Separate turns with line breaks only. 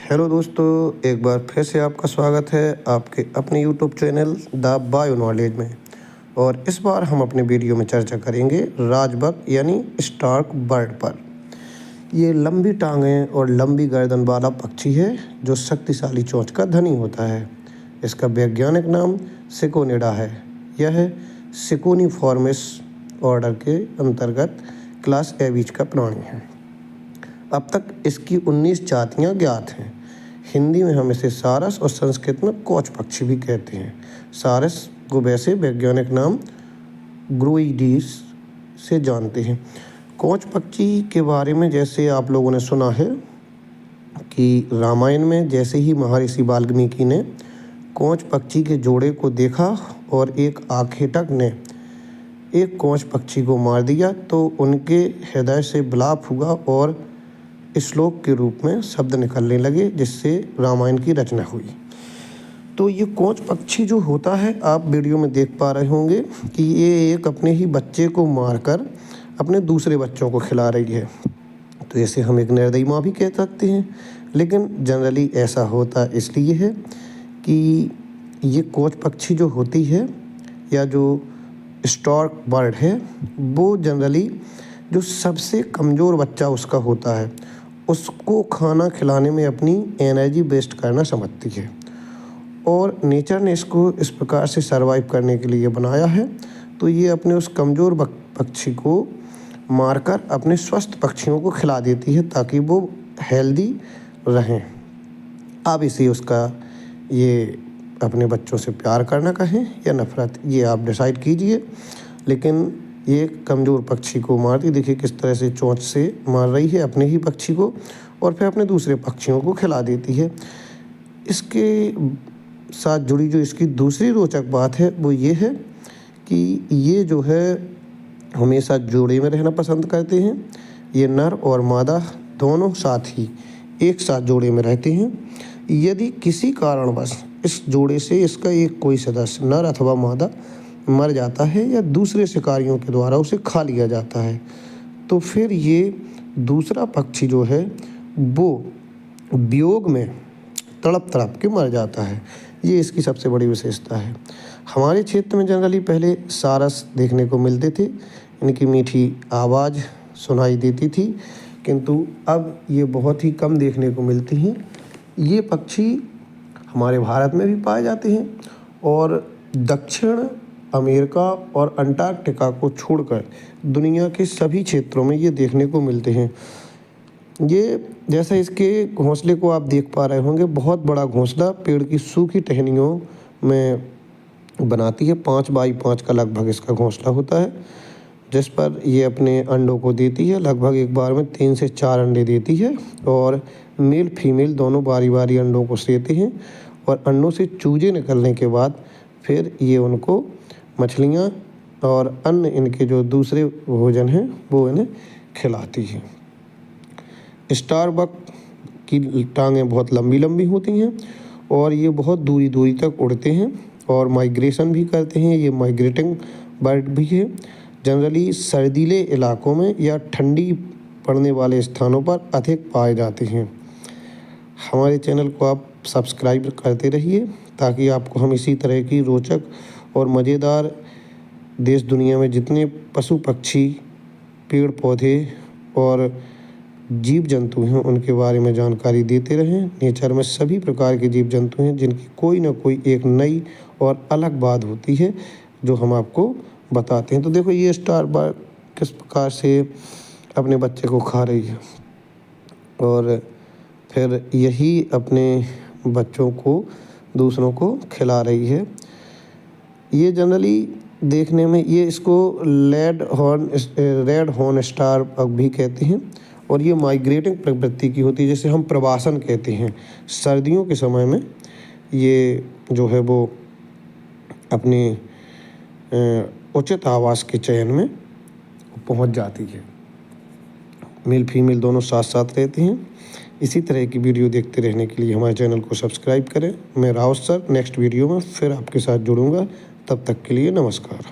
Hello दोस्तों, एक बार फिर से आपका स्वागत है आपके अपने YouTube channel the bio knowledge में। और इस बार हम अपने वीडियो में चर्चा करेंगे राजबग यानी स्टार्क बर्ड पर। ये लंबी टांगें और लंबी गर्दन वाला पक्षी है जो शक्तिशाली चोंच का धनी होता है। इसका वैज्ञानिक नाम सिकोनिडा है। यह सिकोनीफॉर्मिस ऑर्डर के अंतर्गत क्लास एवीज का प्राणी है। अब तक इसकी 19 जातियाँ ज्ञात हैं। हिंदी में हम इसे सारस और संस्कृत में कौच पक्षी भी कहते हैं। सारस को वैसे वैज्ञानिक नाम ग्रोइडीस से जानते हैं। कौच पक्षी के बारे में जैसे आप लोगों ने सुना है कि रामायण में जैसे ही महर्षि वाल्मीकि ने कौच पक्षी के जोड़े को देखा और एक आखेटक ने एक कौच पक्षी को मार दिया तो उनके हृदय से विलाप हुआ और श्लोक के रूप में शब्द निकलने लगे, जिससे रामायण की रचना हुई। तो ये कौच पक्षी जो होता है, आप वीडियो में देख पा रहे होंगे कि ये एक अपने ही बच्चे को मारकर अपने दूसरे बच्चों को खिला रही है। तो इसे हम एक निर्दयी माँ भी कह सकते हैं, लेकिन जनरली ऐसा होता इसलिए है कि ये कौच पक्षी जो होती है या जो स्टार्क बर्ड है, वो जनरली जो सबसे कमज़ोर बच्चा उसका होता है, उसको खाना खिलाने में अपनी एनर्जी वेस्ट करना समझती है। और नेचर ने इसको इस प्रकार से सरवाइव करने के लिए बनाया है। तो ये अपने उस कमज़ोर पक्षी को मारकर अपने स्वस्थ पक्षियों को खिला देती है ताकि वो हेल्दी रहें। अब इसे उसका ये अपने बच्चों से प्यार करना कहें या नफ़रत, ये आप डिसाइड कीजिए। लेकिन ये कमज़ोर पक्षी को मारती, देखिए किस तरह से चोंच से मार रही है अपने ही पक्षी को और फिर अपने दूसरे पक्षियों को खिला देती है। इसके साथ जुड़ी जो इसकी दूसरी रोचक बात है वो ये है कि ये जो है हमेशा जोड़े में रहना पसंद करते हैं। ये नर और मादा दोनों साथ ही एक साथ जोड़े में रहते हैं। यदि किसी कारणवश इस जोड़े से इसका एक कोई सदस्य नर अथवा मादा मर जाता है या दूसरे शिकारियों के द्वारा उसे खा लिया जाता है, तो फिर ये दूसरा पक्षी जो है वो वियोग में तड़प तड़प के मर जाता है। ये इसकी सबसे बड़ी विशेषता है। हमारे क्षेत्र में जनरली पहले सारस देखने को मिलते थे, इनकी मीठी आवाज़ सुनाई देती थी, किंतु अब ये बहुत ही कम देखने को मिलती हैं। ये पक्षी हमारे भारत में भी पाए जाते हैं और दक्षिण अमेरिका और अंटार्कटिका को छोड़कर दुनिया के सभी क्षेत्रों में ये देखने को मिलते हैं। ये जैसा इसके घोंसले को आप देख पा रहे होंगे, बहुत बड़ा घोंसला पेड़ की सूखी टहनियों में बनाती है। 5 बाई 5 का लगभग इसका घोंसला होता है, जिस पर ये अपने अंडों को देती है। लगभग एक बार में 3 से 4 अंडे देती है और मेल फीमेल दोनों बारी बारी अंडों को सेते हैं और अंडों से चूजे निकलने के बाद फिर ये उनको मछलियाँ और अन्य इनके जो दूसरे भोजन हैं वो इन्हें खिलाती हैं। स्टारबक की टांगें बहुत लंबी लंबी होती हैं और ये बहुत दूरी दूरी तक उड़ते हैं और माइग्रेशन भी करते हैं। ये माइग्रेटिंग बर्ड भी है। जनरली सर्दीले इलाकों में या ठंडी पड़ने वाले स्थानों पर अधिक पाए जाते हैं। हमारे चैनल को आप सब्सक्राइब करते रहिए ताकि आपको हम इसी तरह की रोचक और मज़ेदार देश दुनिया में जितने पशु पक्षी, पेड़ पौधे और जीव जंतु हैं उनके बारे में जानकारी देते रहें। नेचर में सभी प्रकार के जीव जंतु हैं जिनकी कोई ना कोई एक नई और अलग बात होती है जो हम आपको बताते हैं। तो देखो ये स्टार बर्ड किस प्रकार से अपने बच्चे को खा रही है और फिर यही अपने बच्चों को दूसरों को खिला रही है। ये जनरली देखने में ये इसको रेड हॉर्न स्टार भी कहते हैं और ये माइग्रेटिंग प्रवृत्ति की होती है, जैसे हम प्रवासन कहते हैं। सर्दियों के समय में ये जो है वो अपने उचित आवास के चयन में पहुंच जाती है। मेल फीमेल दोनों साथ साथ रहते हैं। इसी तरह की वीडियो देखते रहने के लिए हमारे चैनल को सब्सक्राइब करें। मैं राउत सर नेक्स्ट वीडियो में फिर आपके साथ जुड़ूंगा। तब तक के लिए नमस्कार।